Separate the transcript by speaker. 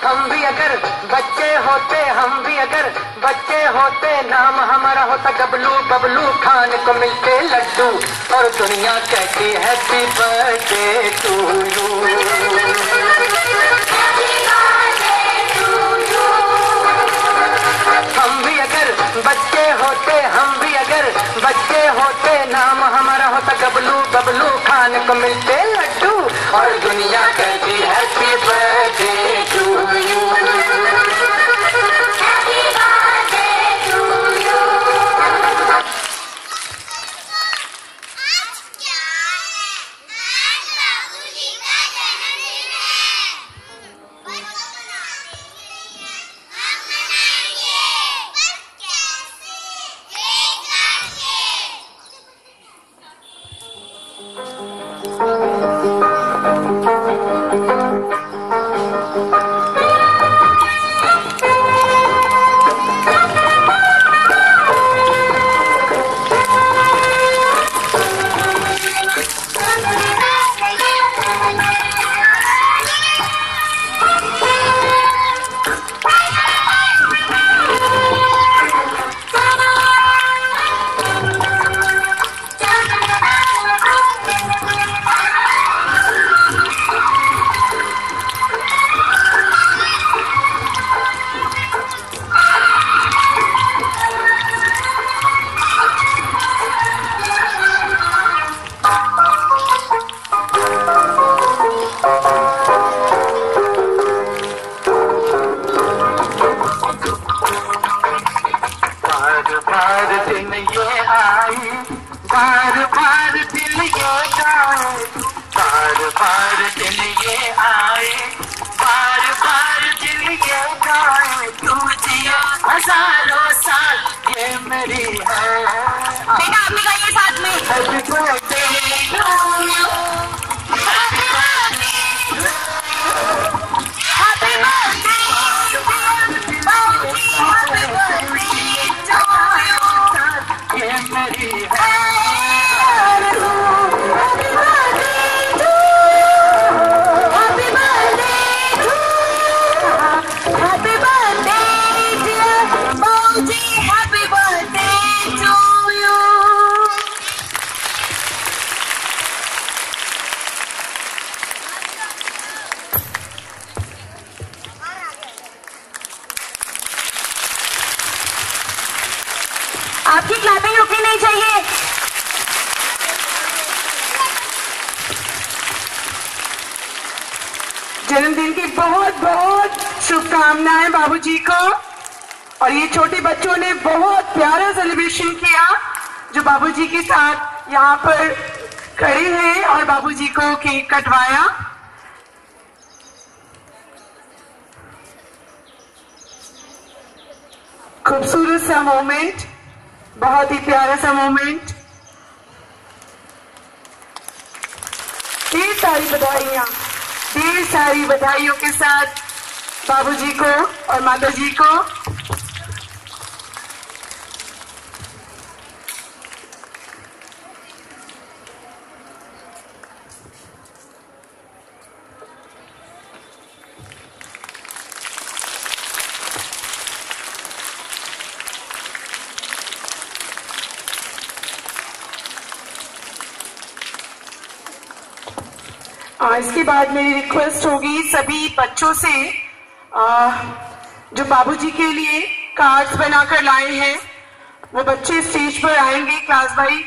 Speaker 1: हम भी अगर बच्चे होते, हम भी अगर बच्चे होते, नाम हमारा होता गबलू। बबलू खान को मिलते लड्डू और दुनिया कहती हैप्पी बर्थडे टू यू। हम भी अगर बच्चे होते, हम भी अगर बच्चे होते, नाम हमारा होता गबलू। बबलू खान को मिलते लड्डू और दुनिया कहती हैप्पी बर्थडे टू यू। बार बार दिल ये गाए, बार बार दिल ये आए, बार बार दिल ये गाए। तू जिया हजारों साल ये मेरी है।
Speaker 2: बेटा आप भी गाइए साथ में।
Speaker 1: Happy birthday to you,
Speaker 2: happy birthday, happy birthday, happy birthday,
Speaker 1: ये मेरी है।
Speaker 2: आपकी क्लैपिंग रुकनी नहीं चाहिए।
Speaker 3: जन्मदिन की बहुत बहुत शुभकामनाएं बाबूजी को। और ये छोटे बच्चों ने बहुत प्यारा सेलिब्रेशन किया जो बाबूजी के साथ यहाँ पर खड़े हैं और बाबूजी को केक कटवाया। खूबसूरत सा मोमेंट, बहुत ही प्यारा सा मोमेंट। ढेर सारी बधाइयाँ, ढेर सारी बधाइयों के साथ बाबूजी को और माताजी को। इसके बाद मेरी रिक्वेस्ट होगी सभी बच्चों से जो बाबूजी के लिए कार्ड्स बनाकर लाए हैं वो बच्चे स्टेज पर आएंगे। क्लास भाई